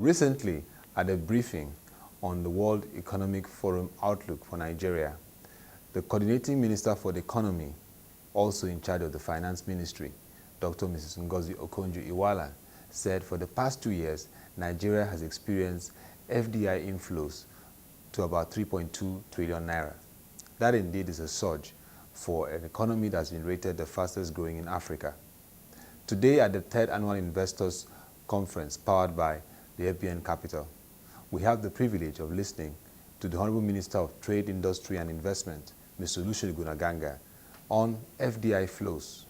Recently, at a briefing on the World Economic Forum Outlook for Nigeria, the Coordinating Minister for the Economy, also in charge of the Finance Ministry, Dr. Mrs. Ngozi Okonjo-Iweala, said for the past 2 years, Nigeria has experienced FDI inflows to about 3.2 trillion naira. That indeed is a surge for an economy that's been rated the fastest growing in Africa. Today at the 3rd Annual Investors Conference powered by the FBN Capital, we have the privilege of listening to the Honorable Minister of Trade, Industry and Investment, Mr. Olusegun Aganga, on FDI flows,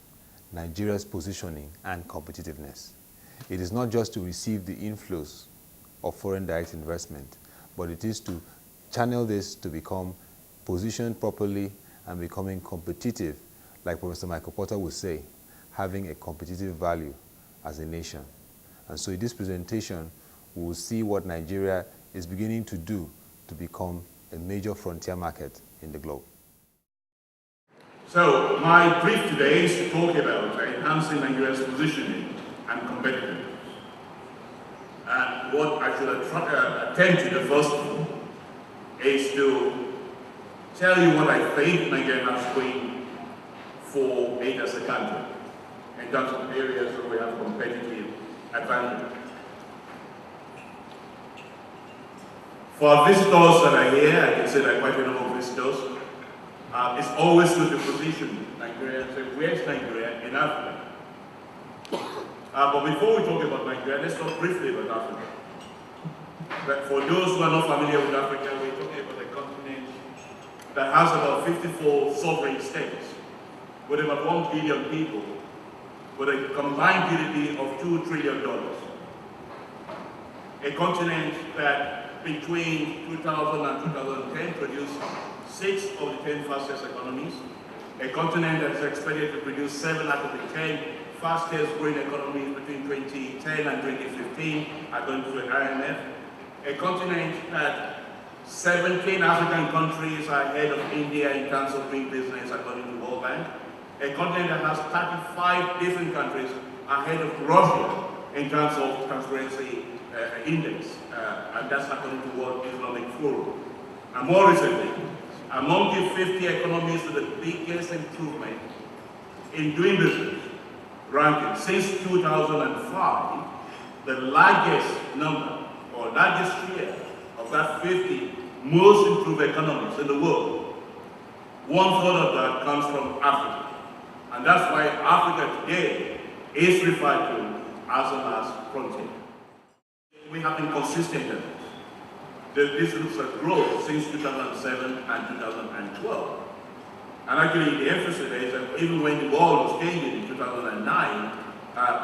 Nigeria's positioning and competitiveness. It is not just to receive the inflows of foreign direct investment, but it is to channel this to become positioned properly and becoming competitive, like Professor Michael Porter would say, having a competitive value as a nation. And so in this presentation, we will see what Nigeria is beginning to do to become a major frontier market in the globe. So my brief today is to talk about enhancing Nigeria's positioning and competitiveness. And what I should attempt to do first of all is to tell you what I think Nigeria has going for it as a country in terms of areas where we have competitive advantage. For our visitors that are here, I can say that quite a number of visitors, it's always good to position Nigeria and say, where's Nigeria in Africa? But before we talk about Nigeria, let's talk briefly about Africa. But for those who are not familiar with Africa, we're talking about a continent that has about 54 sovereign states, with about 1 billion people, with a combined GDP of $2 trillion. A continent that between 2000 and 2010 produced 6 of the 10 fastest economies. A continent that is expected to produce 7 out of the 10 fastest growing economies between 2010 and 2015, according to the IMF. A continent that 17 African countries are ahead of India in terms of doing business, according to the World Bank. A continent that has 35 different countries ahead of Russia in terms of transparency index, and that's according to World Economic Forum. And more recently, among the 50 economies with the biggest improvement in doing business ranking since 2005, the largest number or largest share of that 50 most improved economies in the world, 1/3 of that comes from Africa. And that's why Africa today is referred to as a last frontier. We have been consistent in this. This looks at growth since 2007 and 2012. And actually the emphasis is that even when the world was changing in 2009,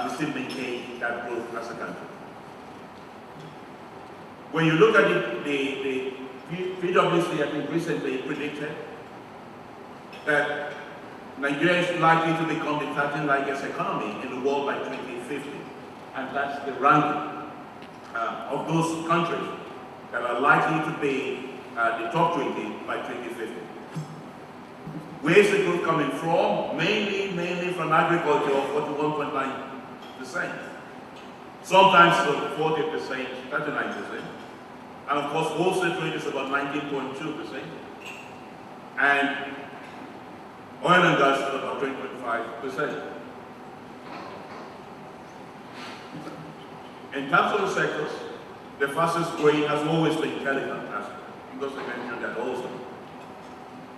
we still maintain that growth as a country. When you look at the PwC, I think recently predicted that Nigeria is likely to become the 13th largest economy in the world by 2050. And that's the ranking of those countries that are likely to be the top 20 by 2050. Where is the growth coming from? Mainly from agriculture, 41.9%. Sometimes 40%, 39%. And of course, wholesale trade is about 19.2%. And oil and gas is about 20.5%. In terms of the sectors, the fastest growing has always been telecom, as because I mentioned that also.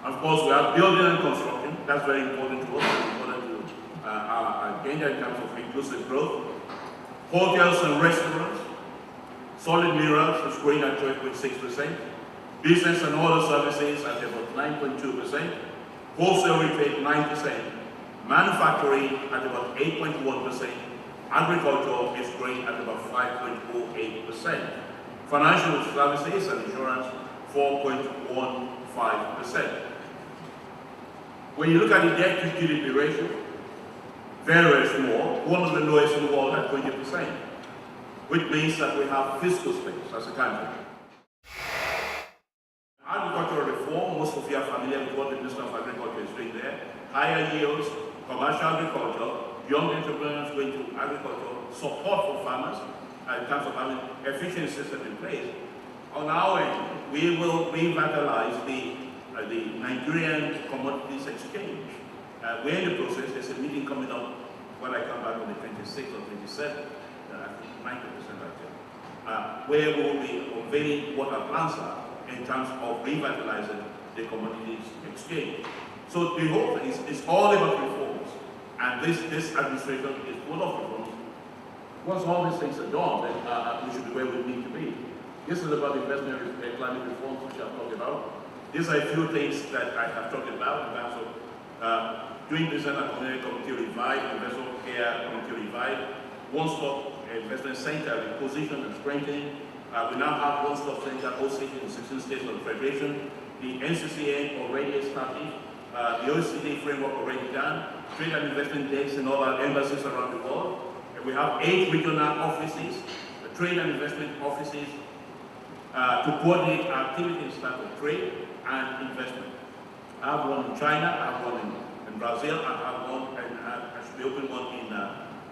Of course, we have building and construction. That's very important to us, important to our agenda in terms of inclusive growth. Hotels and restaurants, solid minerals is growing at 12.6%. Business and other services at about 9.2%. Wholesale retail 9%. Manufacturing at about 8.1%. Agriculture is growing at about 5.08%. Financial services and insurance 4.15%. When you look at the debt to GDP ratio, very small, one of the lowest in the world at 20%, which means that we have fiscal space as a country. Agricultural reform, most of you are familiar with what the Minister of Agriculture is doing there. Higher yields, commercial agriculture, young entrepreneurs going to agriculture, support for farmers, in terms of having efficient system in place. On our end, we will revitalize the Nigerian Commodities Exchange. We're in the process. There's a meeting coming up when I come back on the 26th or 27th, 90% actually, where we will be unveiling what our plans are in terms of revitalizing the Commodities Exchange. So the whole thing is all about reforms, and this administration is full of reforms. Once all these things are done, then we should be where we need to be. This is about investment and climate reforms, which I've talked about. These are a few things that I have talked about in terms of doing business and community revive, investor care community revive, one-stop investment center reposition and strengthening. We now have one-stop center hosted in 16 states of the Federation. The NCCN already established, the OECD framework already done, trade and investment desks in all our embassies around the world. And we have 8 regional offices, trade and investment offices, to coordinate activities in terms of trade and investment. I have one in China, I have one in Brazil, I have one, and I should be opening one in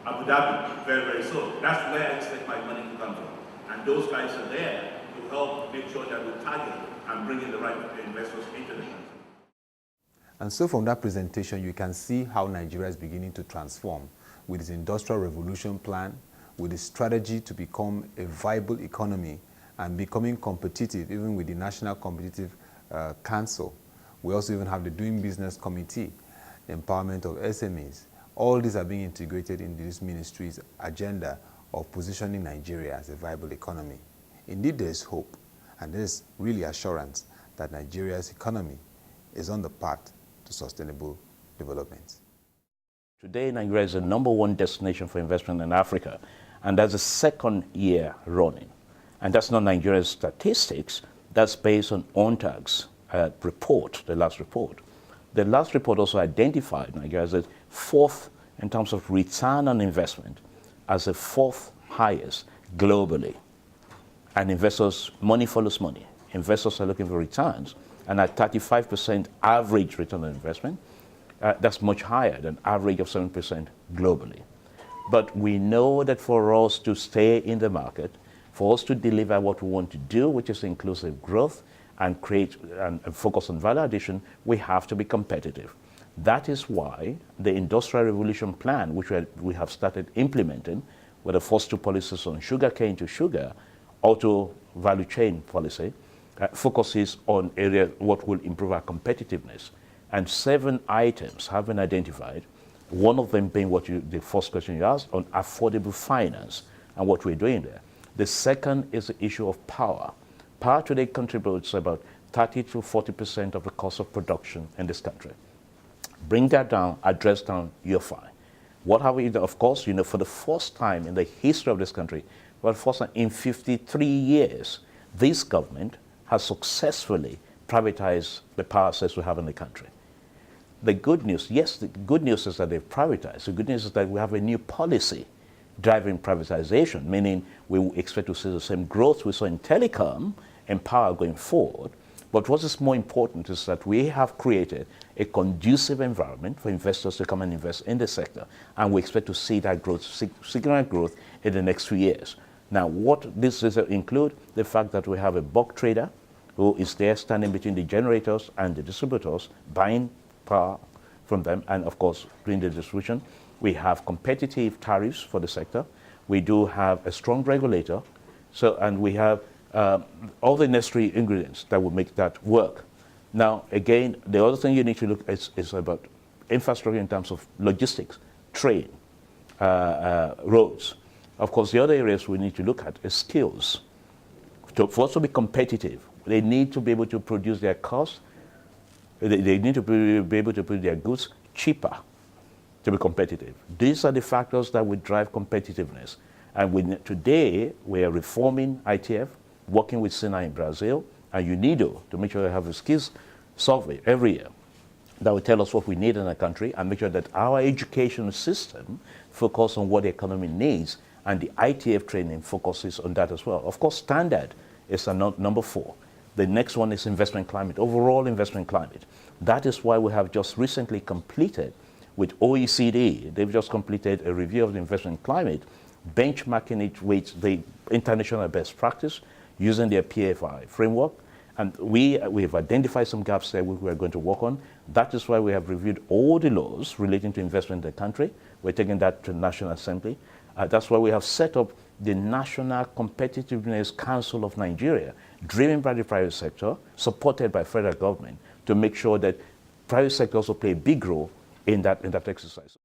Abu Dhabi very, very soon. That's where I expect my money to come from. And those guys are there to help make sure that we target and bring in the right investors into the country. And so from that presentation, you can see how Nigeria is beginning to transform with its industrial revolution plan, with its strategy to become a viable economy and becoming competitive, even with the National Competitive Council. We also even have the Doing Business Committee, empowerment of SMEs. All these are being integrated into this ministry's agenda of positioning Nigeria as a viable economy. Indeed, there is hope, and there is really assurance that Nigeria's economy is on the path to sustainable development. Today, Nigeria is the #1 destination for investment in Africa, and that's the 2nd year running. And that's not Nigeria's statistics, that's based on UNTAG's report, the last report. The last report also identified Nigeria as the 4th in terms of return on investment, as the 4th highest globally. And investors, money follows money. Investors are looking for returns, and at 35% average return on investment, that's much higher than average of 7% globally. But we know that for us to stay in the market, for us to deliver what we want to do, which is inclusive growth and create and focus on value addition, we have to be competitive. That is why the Industrial Revolution Plan, which we have started implementing, with the first 2 policies on sugarcane to sugar, auto value chain policy, focuses on areas what will improve our competitiveness. And 7 items have been identified, one of them being the first question you asked, on affordable finance and what we're doing there. The second is the issue of power. Power today contributes about 30 to 40% of the cost of production in this country. Bring that down, address down, you're fine. What have we done? Of course, for the first time in the history of this country, for the first time in 53 years, this government has successfully privatized the power assets we have in the country. The good news, yes, the good news is that they've privatized. The good news is that we have a new policy driving privatization, meaning we expect to see the same growth we saw in telecom and power going forward. But what is more important is that we have created a conducive environment for investors to come and invest in the sector, and we expect to see that growth, significant growth in the next few years. Now, what this does include the fact that we have a bulk trader who is there standing between the generators and the distributors, buying power from them, and of course, doing the distribution. We have competitive tariffs for the sector. We do have a strong regulator. And we have all the necessary ingredients that will make that work. Now, again, the other thing you need to look at is about infrastructure in terms of logistics, train, roads. Of course, the other areas we need to look at is skills. For us to be competitive, they need to be able to produce their costs. They need to be able to produce their goods cheaper to be competitive. These are the factors that will drive competitiveness. And today, we are reforming ITF, working with SINA in Brazil, and UNIDO to make sure we have a skills survey every year that will tell us what we need in our country and make sure that our education system focuses on what the economy needs, and the ITF training focuses on that as well. Of course, standard is number 4. The next one is investment climate, overall investment climate. That is why we have just recently completed with OECD, they've just completed a review of the investment climate, benchmarking it with the international best practice using their PFI framework. And we have identified some gaps there we are going to work on. That is why we have reviewed all the laws relating to investment in the country. We're taking that to the National Assembly. That's why we have set up the National Competitiveness Council of Nigeria, driven by the private sector, supported by federal government, to make sure that private sector also play a big role in that exercise.